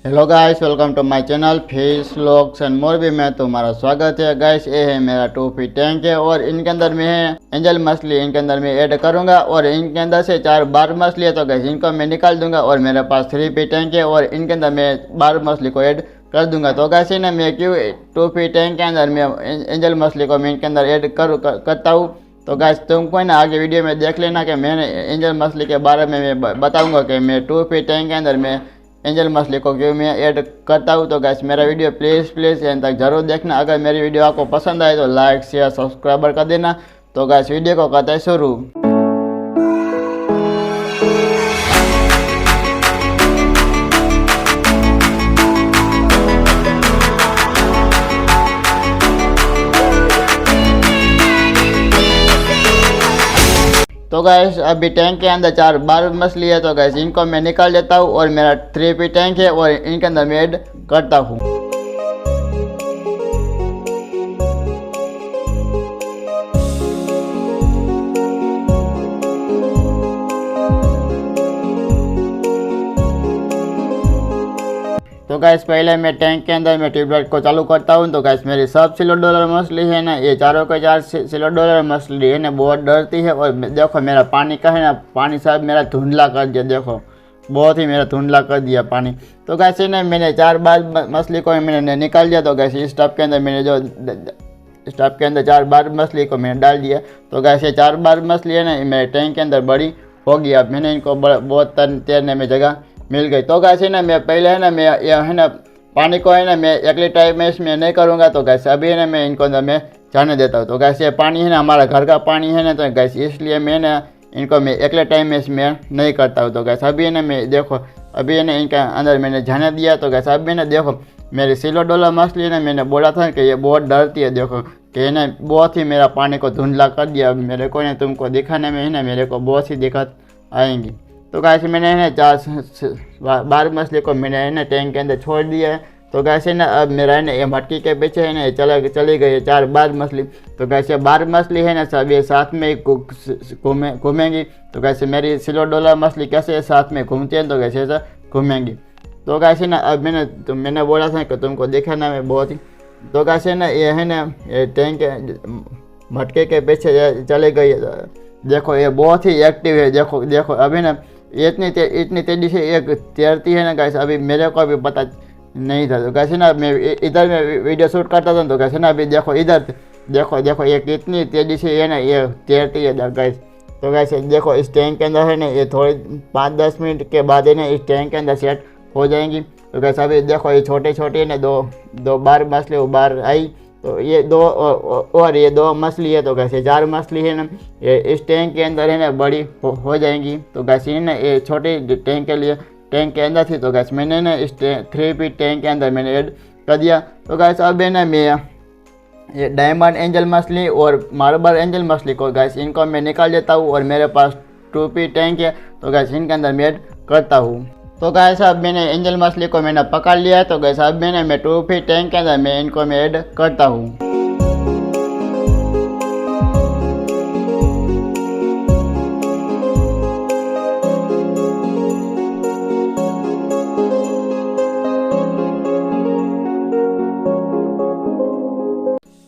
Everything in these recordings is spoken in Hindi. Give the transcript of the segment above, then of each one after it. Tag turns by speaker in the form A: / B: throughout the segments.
A: Hello guys, welcome to my channel fish vlogs and more भी। मैं तुम्हारा स्वागत है गाइस। ये है मेरा 2 फीट टैंक है और इनके अंदर में है एंजल मछली। इनके अंदर में ऐड करूंगा और इनके अंदर से 4 बार मछली है तो गाइस इनको मैं निकाल दूंगा। और मेरे पास 3 फीट टैंक है और इनके अंदर मैं 12 मछली को ऐड कर दूंगा। तो गाइस ना मैं क्यों 2 फीट टैंक के अंदर में एंजल मछली को मैं इनके अंदर ऐड करता हूँ। तो गाइस तुमको ना आगे वीडियो में देख लेना कि मैंने एंजल मछली के बारे में मैं बताऊंगा कि मैं 2 फीट टैंक के अंदर में एंजल मछली को क्यों मैं ऐड करता हूँ। तो गाइस मेरा वीडियो प्लीज़ एंड तक जरूर देखना। अगर मेरी वीडियो आपको पसंद आए तो लाइक शेयर सब्सक्राइबर कर देना। तो गाइस वीडियो को करते हैं शुरू। तो गैस अभी टैंक के अंदर 4 बार मछली है तो गैस इनको मैं निकाल देता हूँ और मेरा 3 फीट टैंक है और इनके अंदर मैं ऐड करता हूँ। तो गैस पहले मैं टैंक के अंदर मैं ट्यूबलाइट को चालू करता हूँ। तो गैस मेरी सब सिल्वर डॉलर मछली है ना, ये चारों के 4 सिल्वर डॉलर मछली है ना, बहुत डरती है। और देखो मेरा पानी का है ना, पानी सब मेरा धुंधला कर दिया। देखो बहुत ही मेरा धुंधला कर दिया पानी। तो गैस ना मैंने 4 बार मछली को मैंने निकाल दिया। तो गैस इस टब के अंदर मैंने जो स्टफ के अंदर 4 बार मछली को मैंने डाल दिया। तो गैस ये 4 बार मछली है ना मेरे टैंक के अंदर बड़ी होगी। अब मैंने इनको बहुत तैरने में जगह मिल गई। तो गैस ना मैं पहले है ना मैं यह है ना पानी को है ना मैं अगले टाइम में इसमें नहीं करूँगा। तो गैस अभी है ना मैं इनको अंदर मैं जाने देता हूँ। तो गैस ये पानी है ना हमारा घर का पानी है ना, तो गैस इसलिए मैं ना इनको मैं अगले टाइम में इसमें नहीं करता हूँ। तो गैस अभी है ना मैं देखो अभी है ना इनका अंदर मैंने जाने दिया। तो गैस अभी ना देखो मेरी सिल्वर डॉलर मछली है ना, मैंने बोला था कि ये बहुत डरती है। देखो कि ना बहुत ही मेरा पानी को धुंधला कर दिया। मेरे को ना तुमको दिखाने में है ना मेरे को बहुत सी दिक्कत आएंगी। तो गैस मैंने है ना 4 बार मछली को मैंने है ना टैंक के अंदर छोड़ दिया है। तो गैस है ना अब मेरा है ना ये मटकी के पीछे है ना चली गई है 4 बार मछली। तो गैस ये 12 मछली है ना सब ये साथ में घूमेंगी। तो गैस मेरी सिल्वर डॉलर मछली कैसे साथ में घूमती है, तो कैसे ऐसा घूमेंगी। तो गैस ना अब मैंने बोला था कि तुमको दिखाना में बहुत ही। तो गैस ना ये है ना ये टैंक मटके के पीछे चले गई है। देखो ये बहुत ही एक्टिव है। देखो अभी ना इतनी तेजी से एक तैरती है ना गैस, अभी मेरे को भी पता नहीं था। तो कैसे ना मैं इधर में वीडियो शूट करता था। तो कैसे ना अभी देखो इधर देखो ये कितनी तेजी से है ना ये तैरती है गैस। तो कैसे देखो इस टैंक के अंदर है ना ये थोड़ी 5-10 मिनट के बाद है ना इस टैंक के अंदर सेट हो जाएंगी। तो कैसे अभी देखो ये छोटी है ना दो बार मछली उबार आई। तो ये 2 और ये 2 मछली है। तो कैसे 4 मछली है ना ये इस टैंक के अंदर है ना बड़ी हो जाएंगी। तो कैसे ना ये छोटे टैंक के लिए टैंक के अंदर थी। तो गैस मैंने ना इस 3 फीट टैंक के अंदर मैंने ऐड कर दिया। तो गैस अब है ना मैं ये डायमंड एंजल मछली और मार्बल एंजल मछली को गैस इनको मैं निकाल देता हूँ। और मेरे पास 2 फीट टैंक है तो गैस इनके अंदर मैं ऐड करता हूँ। तो गैस अब मैंने एंजल मछली को मैंने पकड़ लिया है। तो गैस अब मैंने 2 फीट टैंक के अंदर मैं इनको मैं ऐड करता हूँ।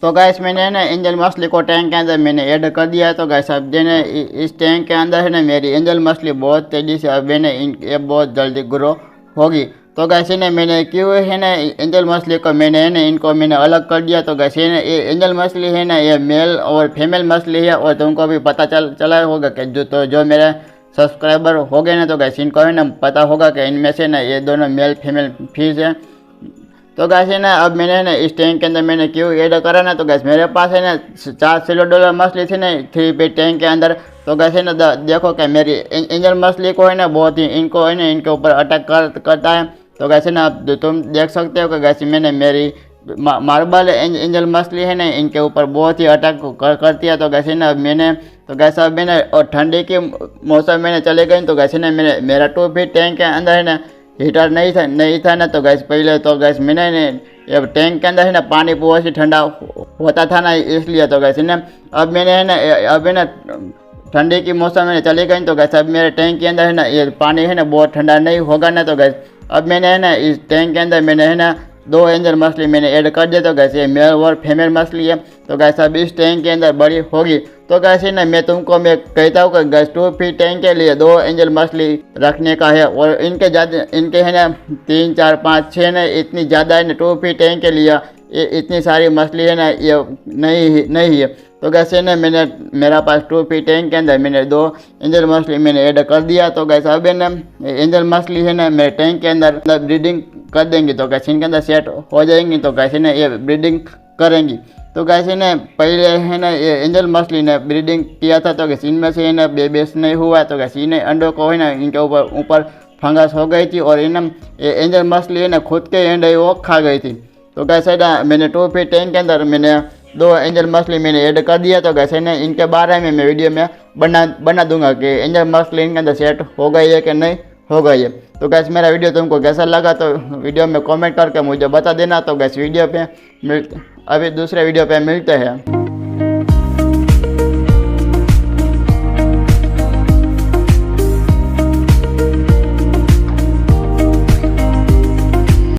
A: तो गैस मैंने ना एंजल मछली को टैंक के अंदर मैंने ऐड कर दिया है। तो गैस अब देने इस टैंक के अंदर है ना मेरी एंजल मछली बहुत तेज़ी से अब मैंने ये बहुत जल्दी ग्रो होगी। तो गैस ने मैंने क्यों है ना एंजल मछली को मैंने है ना इनको मैंने अलग कर दिया। तो गैस ये एंजल मछली है ना ये मेल और फीमेल मछली है। और तुमको भी पता चला होगा कि जो मेरे सब्सक्राइबर हो गए ना, तो गैस इनको है ना पता होगा कि इनमें से ना ये दोनों मेल फीमेल फिश है। तो गैस है ना अब मैंने ना इस टैंक के अंदर मैंने क्यों ऐड करा ना, तो गैस मेरे पास है ना 4 सिल्वर डॉलर मछली थी ना 3 फीट टैंक के अंदर। तो गैस है ना देखो कि मेरी एंजल मछली को है ना बहुत ही इनको है ना इनके ऊपर अटैक करता है। तो गैस है ना अब तुम देख सकते हो कि गैस मैंने मेरी मार्बल एंजल मछली है ना इनके ऊपर बहुत ही अटैक करती है। तो गैस है ना अब मैंने तो गैस अब मैंने और ठंडी के मौसम में चले गए। तो गैस है ना मेरा 2 फीट टैंक के अंदर है ना हीटर नहीं था ना। तो गैस पहले तो गैस मैंने अब टैंक के अंदर है ना पानी बहुत ही ठंडा होता था ना, इसलिए। तो गैस ना अब मैंने है ना अब है ना ठंडी की मौसम है चली गई तो गैस अब मेरे टैंक के अंदर है ना ये पानी है ना बहुत ठंडा नहीं होगा ना। तो गैस अब मैंने है ना इस टैंक के अंदर मैंने है ना 2 एंजल मछली मैंने ऐड कर दिया। तो गैस ये मेल और फीमेल मछली है। तो गैस अब इस टैंक के अंदर बड़ी होगी तो गैस है ना मैं कहता हूँ कि गैस 2 फीट टैंक के लिए 2 एंजल मछली रखने का है। और इनके ज़्यादा इनके है ना 3 4 5 6 ना इतनी ज़्यादा है ना 2 फीट टैंक के लिए इतनी सारी मछली है ना ये नहीं है। तो गैस है ना मैंने मेरा पास 2 फीट टैंक के अंदर मैंने 2 एंजल मछली मैंने ऐड कर दिया। तो गैस अब है ना एंजल मछली है ना मेरे टैंक के अंदर ब्रीडिंग कर देंगी। तो गैस इनके अंदर सेट हो जाएंगी तो गैस है ना ये ब्रीडिंग करेंगी। तो गैस है ना पहले है ना ये एंजल मछली ने ब्रीडिंग किया था तो गैस इनमें से है ना बेबीज नहीं हुआ। तो गैस इन्हें अंडों को है ना इनके ऊपर फंगस हो गई थी और इन्हें एंजल मछली है ना खुद के अंडे वो खा गई थी। तो गैस है ना मैंने 2 फीट टैंक के अंदर मैंने 2 एंजल मछली मैंने ऐड कर दिया। तो गैस है ना इनके बारे में मैं वीडियो में बना दूंगा कि एंजल मछली इनके अंदर सेट हो गई है कि नहीं हो गई है। तो गैस मेरा वीडियो तुमको कैसा लगा तो वीडियो में कमेंट करके मुझे बता देना। तो गैस वीडियो पे अभी दूसरे वीडियो पे मिलते हैं।